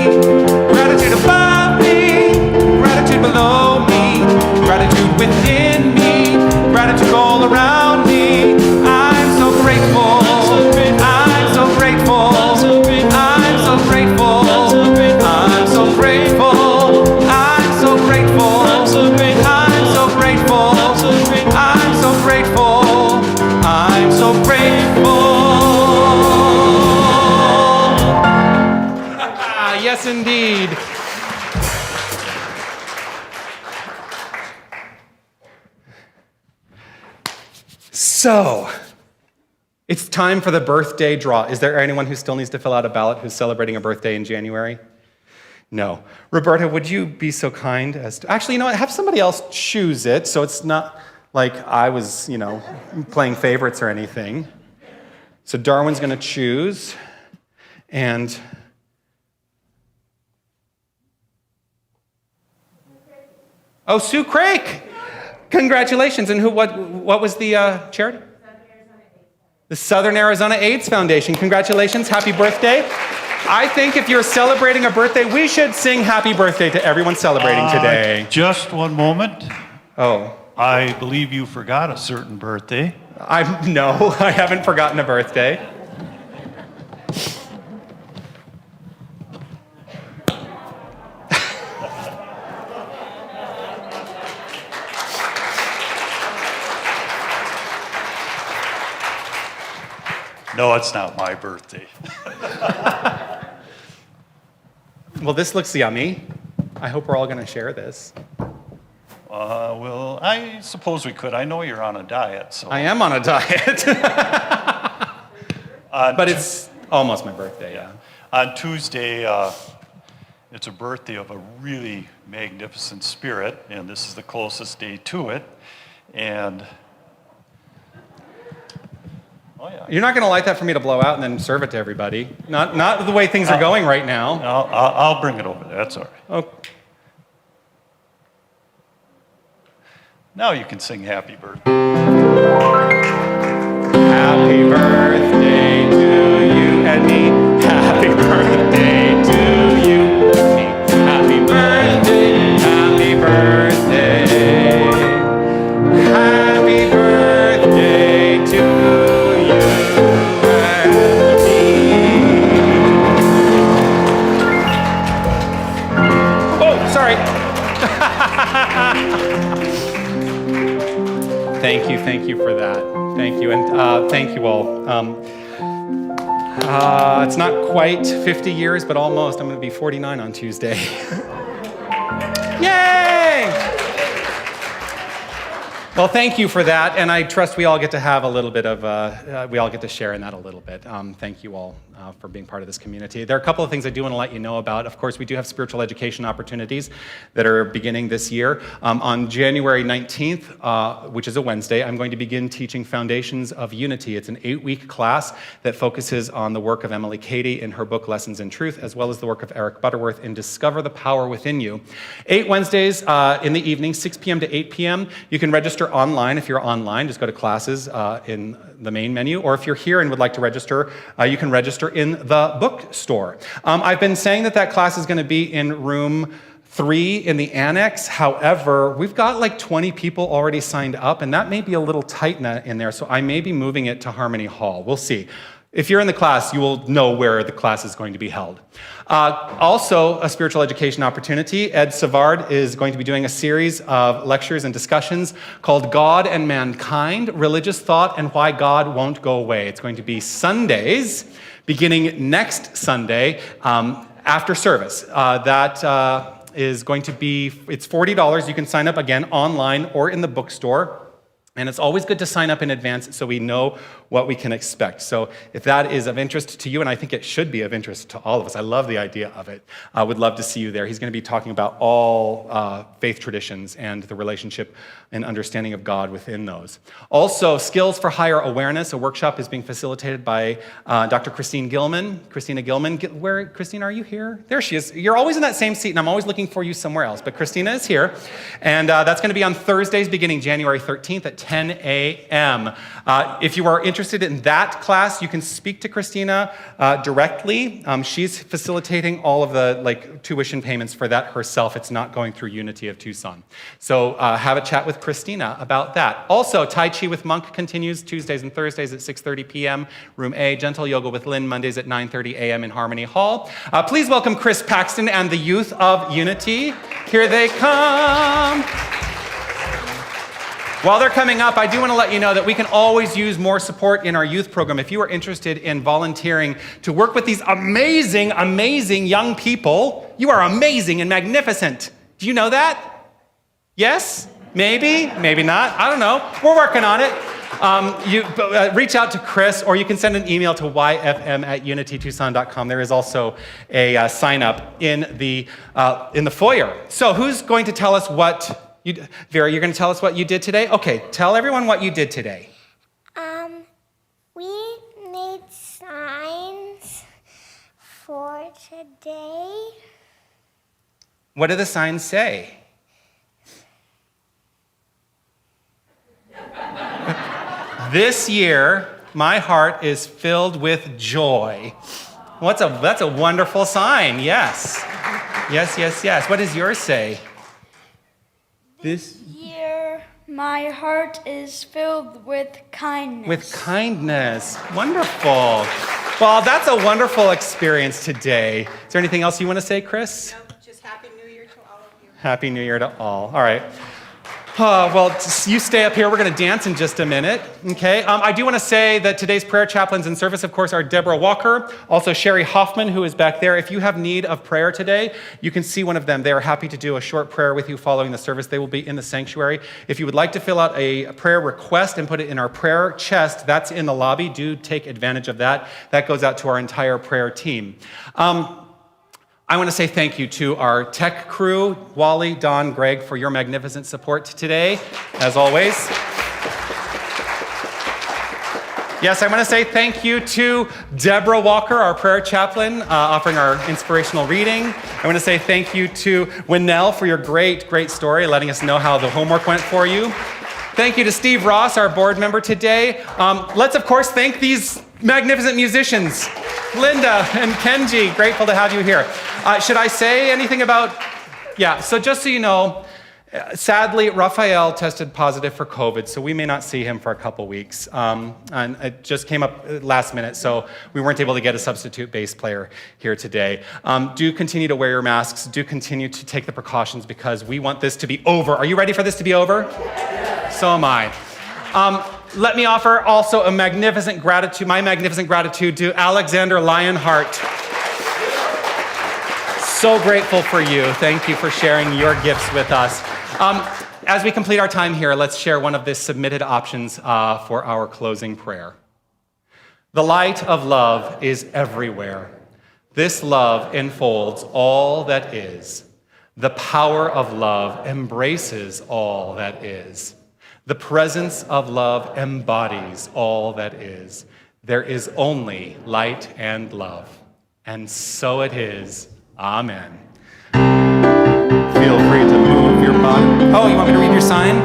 gratitude above me, gratitude below me, gratitude within me, gratitude all around me. I'm so grateful. I'm so grateful. I'm so grateful. I'm so grateful. I'm so grateful. I'm so grateful. I'm so grateful. I'm so grateful. Yes, indeed. So, it's time for the birthday draw. Is there anyone who still needs to fill out a ballot who's celebrating a birthday in January? No. Roberta, would you be so kind as to... Actually, you know what? Have somebody else choose it so it's not like I was, playing favorites or anything. So Darwin's going to choose, and... Oh, Sue Crake! Congratulations. And what was the charity? The Southern Arizona AIDS Foundation. Congratulations. Happy birthday. I think if you're celebrating a birthday, we should sing happy birthday to everyone celebrating today. Just one moment. Oh. I believe you forgot a certain birthday. No, I haven't forgotten a birthday. No, it's not my birthday. Well, this looks yummy. I hope we're all going to share this. Well, I suppose we could. I know you're on a diet, so. I am on a diet. But it's almost my birthday, yeah. On Tuesday, it's a birthday of a really magnificent spirit, and this is the closest day to it. And Oh, yeah. You're not going to light that for me to blow out and then serve it to everybody. Not the way things are going right now. I'll bring it over there. That's all right. Oh, Now you can sing Happy Birthday. happy birthday to you and me. Happy birthday to you and me. Happy birthday, happy birthday. Happy birthday to you and me. Oh, sorry. Thank you for that. Thank you, and thank you all. It's not quite 50 years, but almost. I'm going to be 49 on Tuesday. Yay! Well, thank you for that, and I trust we all get to have a little bit of, we all get to share in that a little bit. Thank you all for being part of this community. There are a couple of things I do want to let you know about. Of course, we do have spiritual education opportunities that are beginning this year. On January 19th, which is a Wednesday, I'm going to begin teaching Foundations of Unity. It's an 8-week class that focuses on the work of Emily Cady in her book, Lessons in Truth, as well as the work of Eric Butterworth in Discover the Power Within You. 8 Wednesdays in the evening, 6 p.m. to 8 p.m. You can register online. If you're online, just go to classes in the main menu, or if you're here and would like to register, you can register in the bookstore. I've been saying that class is going to be in room 3 in the annex. However, we've got like 20 people already signed up, and that may be a little tight in there, so I may be moving it to Harmony Hall. We'll see. If you're in the class, you will know where the class is going to be held. Also, a spiritual education opportunity. Ed Savard is going to be doing a series of lectures and discussions called God and Mankind, Religious Thought and Why God Won't Go Away. It's going to be Sundays, beginning next Sunday after service. That is going to be, it's $40. You can sign up again online or in the bookstore. And it's always good to sign up in advance so we know what we can expect. So if that is of interest to you, and I think it should be of interest to all of us, I love the idea of it. I would love to see you there. He's going to be talking about all faith traditions and the relationship and understanding of God within those. Also, Skills for Higher Awareness, a workshop is being facilitated by Dr. Christina Gilman. Where, Christina, are you here? There she is. You're always in that same seat, and I'm always looking for you somewhere else. But Christina is here. And that's going to be on Thursdays beginning January 13th at 10 a.m. If you are interested in that class, you can speak to Christina directly. She's facilitating all of the tuition payments for that herself. It's not going through Unity of Tucson. So have a chat with Christina about that. Also, Tai Chi with Monk continues Tuesdays and Thursdays at 6:30 p.m. Room A. Gentle Yoga with Lynn Mondays at 9:30 a.m. in Harmony Hall. Please welcome Chris Paxton and the youth of Unity. Here they come. While they're coming up, I do want to let you know that we can always use more support in our youth program. If you are interested in volunteering to work with these amazing, amazing young people, you are amazing and magnificent. Do you know that? Yes? Maybe? Maybe not. I don't know. We're working on it. Reach out to Chris, or you can send an email to yfm@unitytucson.com. There is also a sign up in the foyer. So who's going to tell us what... Vera, you're going to tell us what you did today? Okay, tell everyone what you did today. We made signs for today. What do the signs say? This year, my heart is filled with joy. That's a wonderful sign, yes. Yes. What does yours say? This year, my heart is filled with kindness. With kindness. Wonderful. Well, that's a wonderful experience today. Is there anything else you want to say, Chris? No, just Happy New Year to all of you. Happy New Year to all. All right. Well, you stay up here. We're going to dance in just a minute, okay? I do want to say that today's prayer chaplains in service, of course, are Deborah Walker, also Sherry Hoffman, who is back there. If you have need of prayer today, you can see one of them. They are happy to do a short prayer with you following the service. They will be in the sanctuary. If you would like to fill out a prayer request and put it in our prayer chest, that's in the lobby. Do take advantage of that. That goes out to our entire prayer team. I want to say thank you to our tech crew, Wally, Don, Greg, for your magnificent support today, as always. Yes, I want to say thank you to Deborah Walker, our prayer chaplain, offering our inspirational reading. I want to say thank you to Winnell for your great, great story, letting us know how the homework went for you. Thank you to Steve Ross, our board member today. Let's, of course, thank these magnificent musicians. Linda and Kenji, grateful to have you here. Should I say anything about... Yeah, so just so you know, sadly, Raphael tested positive for COVID, so we may not see him for a couple weeks. And it just came up last minute, so we weren't able to get a substitute bass player here today. Do continue to wear your masks. Do continue to take the precautions because we want this to be over. Are you ready for this to be over? So am I. Let me offer also my magnificent gratitude to Alexander Lionheart. So grateful for you. Thank you for sharing your gifts with us. As we complete our time here, let's share one of the submitted options for our closing prayer. The light of love is everywhere. This love enfolds all that is. The power of love embraces all that is. The presence of love embodies all that is. There is only light and love. And so it is. Amen. Feel free to move your body. Oh, you want me to read your sign?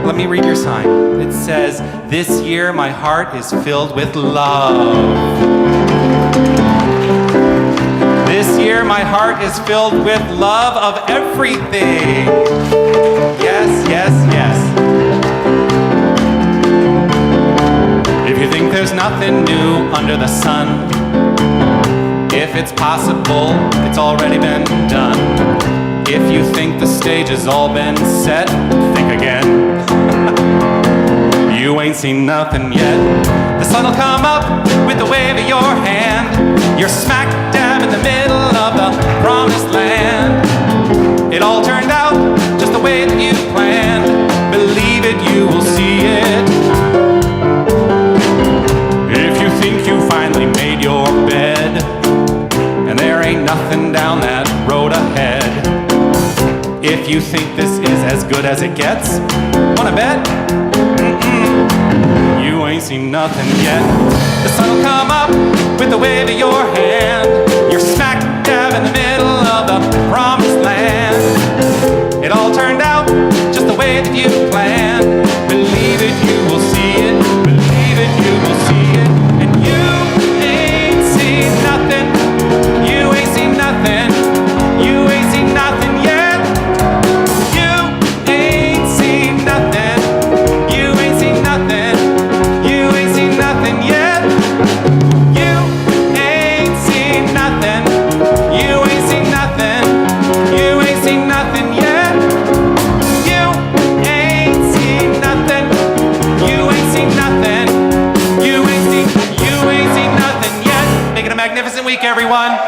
Let me read your sign. It says, "This year my heart is filled with love." This year my heart is filled with love of everything. Yes, yes, yes. If you think there's nothing new under the sun, if it's possible, it's already been done. If you think the stage has all been set, think again. You ain't seen nothing yet. The sun will come up with the wave of your hand. You're smack dab in the middle of the promised land. It all turned out just the way that you planned. Believe it, you will see it. If you think you finally made your bed, and there ain't nothing down that road ahead. If you think this is as good as it gets, wanna bet? You ain't seen nothing yet. The sun will come up with the wave of your hand. You're smack dab in the middle of the promised land. It all turned out just the way that you planned. Believe it, you will see it. Believe it, you will see it. And you ain't seen nothing. You ain't seen nothing. You ain't seen nothing yet. You ain't seen nothing. You ain't seen nothing. You ain't seen nothing yet. You ain't seen nothing. You ain't seen nothing. You ain't seen nothing yet. You ain't seen nothing. You ain't seen nothing. You ain't seen nothing yet. Make it a magnificent week, everyone.